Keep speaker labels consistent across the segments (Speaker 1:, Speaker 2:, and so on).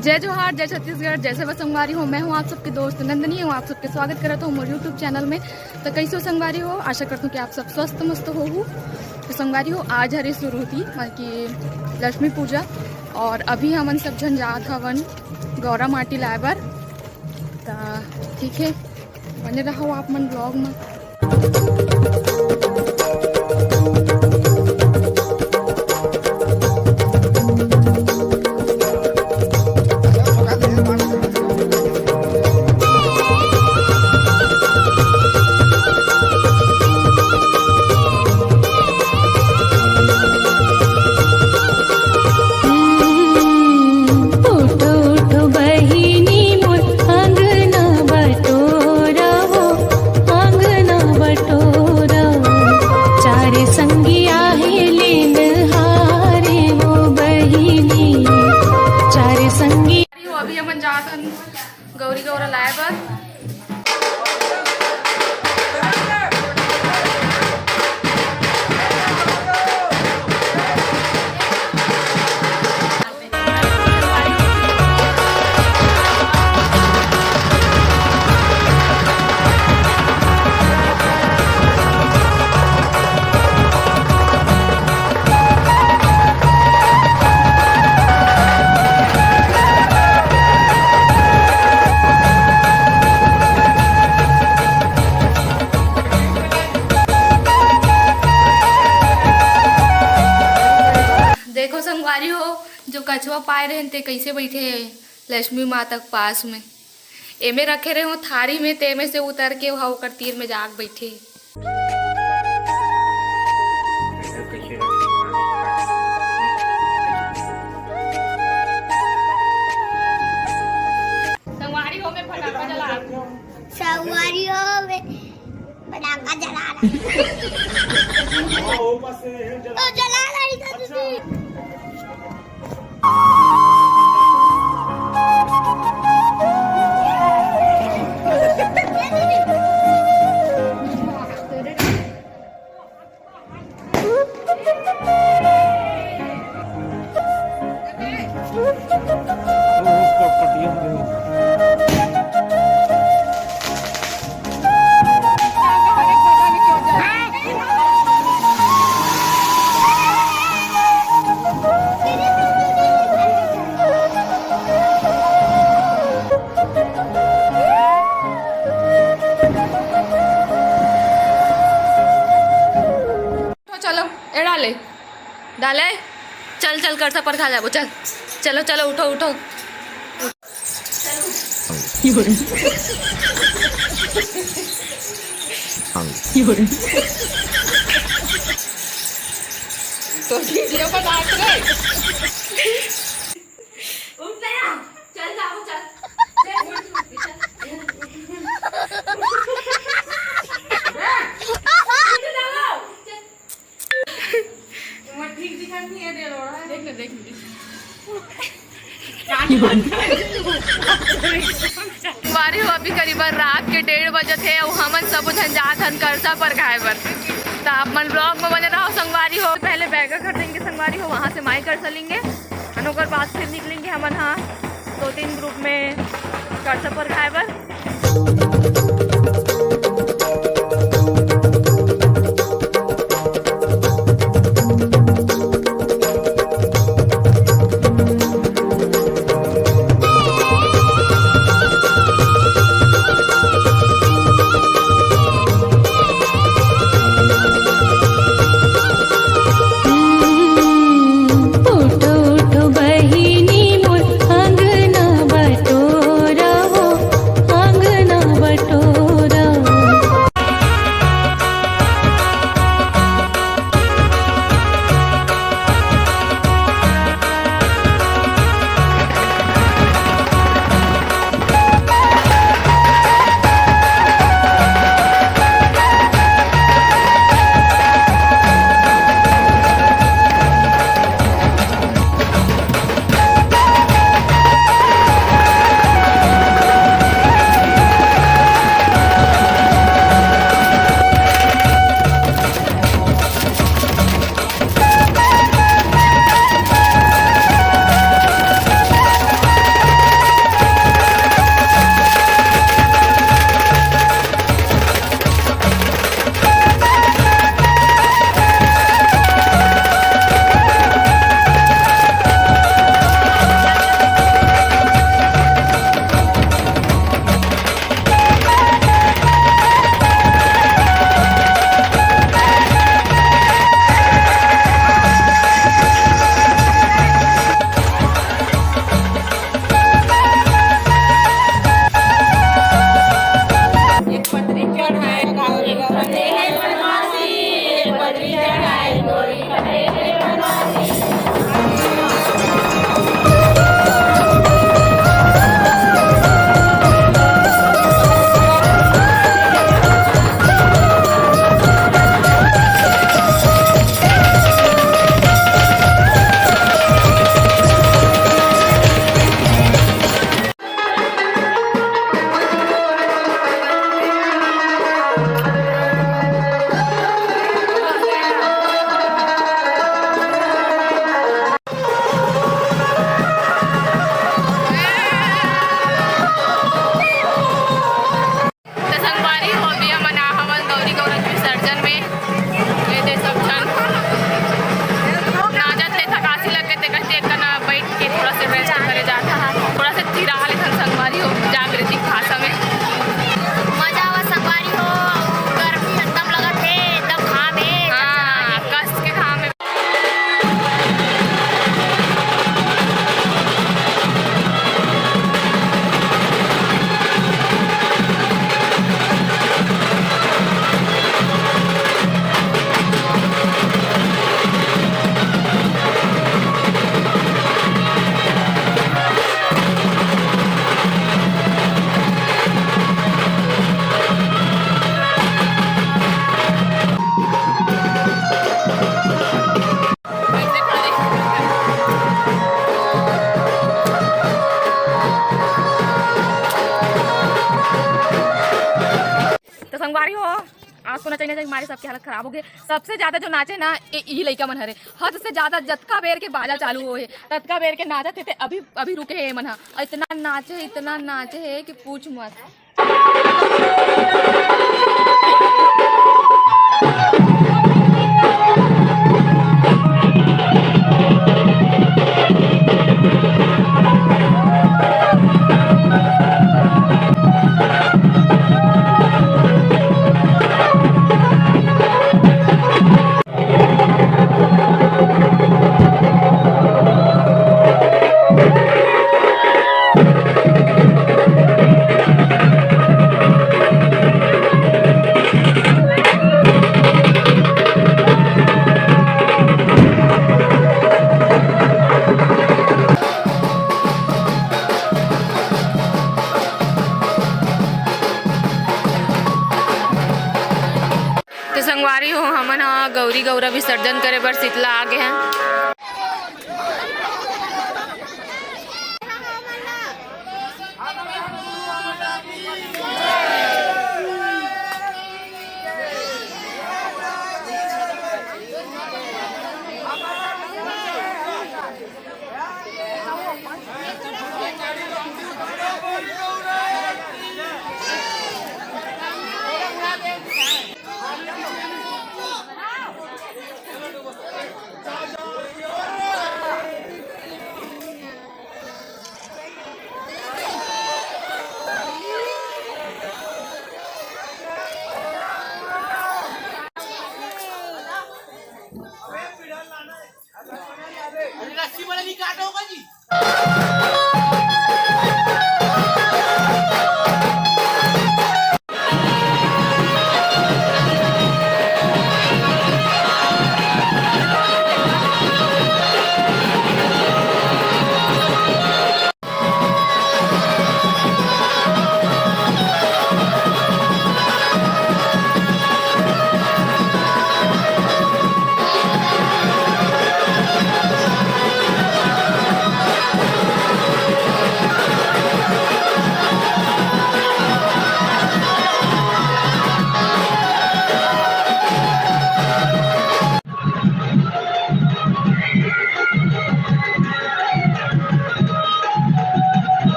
Speaker 1: जय जोहार, जय छत्तीसगढ़, जैसे बस संगवारी हो। मैं हूँ आप सबके दोस्त नंदनी हूँ। आप सबके स्वागत करता हूँ मोर यूट्यूब चैनल में। तो कैसे संगवारी हो, आशा करता हूँ कि आप सब स्वस्थ मस्त हो। तो संगवारी हो, आज हरी शुरू होती कि लक्ष्मी पूजा और अभी हमन सब जन जात हवन गौरा माटी लाए बर। तो ठीक है, बने रहो आप मन ब्लॉग में। अभी हम जात गौरी गौरा लाए बर। देखो संगवारी हो, जो कछुआ पाए रहे ते कैसे बैठे लक्ष्मी माता के पास में। एमे रखे रहे हो थारी में, तेमे से उतर के वहाँ ओकर तीर में जाग बैठे। संगवारी हो में पटाखा जला रहा।
Speaker 2: संगवारी हो में पटाखा जला रहा। ओ जला रही था तुझे। डाले डाले, चल चल कर पर खा जाबो। चल चलो चलो, उठो उठो। तो वीडियो बना रहे। उठ जा, चल जाओ चल। बारी हो अभी करीबन रात के 1:30 बजे थे और हमन सब झंझात हन करसा पर खाए बर। तो आप मन ब्लॉग में बने रहो संगवारी हो। पहले बैग खरीदेंगे संगवारी हो, वहाँ से माई कर चलेंगे और बाद फिर निकलेंगे हमन। हाँ, 2-3 ग्रुप में करसा पर खाए बर।
Speaker 3: अंगना बटोरा हो, अंगना
Speaker 2: संगवारी हो आज को नचाई हमारे सबकी हालत खराब हो गई। सबसे ज्यादा जो नाचे ना यही लड़का मन हरे, हद से ज्यादा जतका बेर के बाजा चालू हो है ततका बेर के नाचत थे अभी अभी रुके है मन इतना नाचे है कि पूछ मत। तो संगवारी हो हमन गौरी गौरा विसर्जन करे बर शीतला आ गए हैं।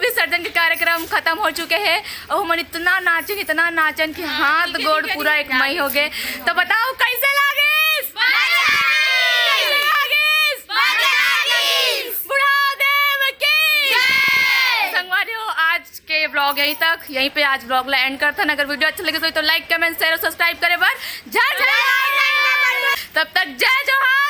Speaker 2: विसर्जन के कार्यक्रम खत्म हो चुके हैं और हम इतना नाचन कि हाथ गोड़ पूरा एक मई हो गए। तो बताओ कैसे लागे? ब्लॉग यहीं पे आज ब्लॉग ला एंड करता। अगर वीडियो अच्छा लगे तो लाइक कमेंट शेयर और सब्सक्राइब करे बर जय जय। तब तक जय जोहार।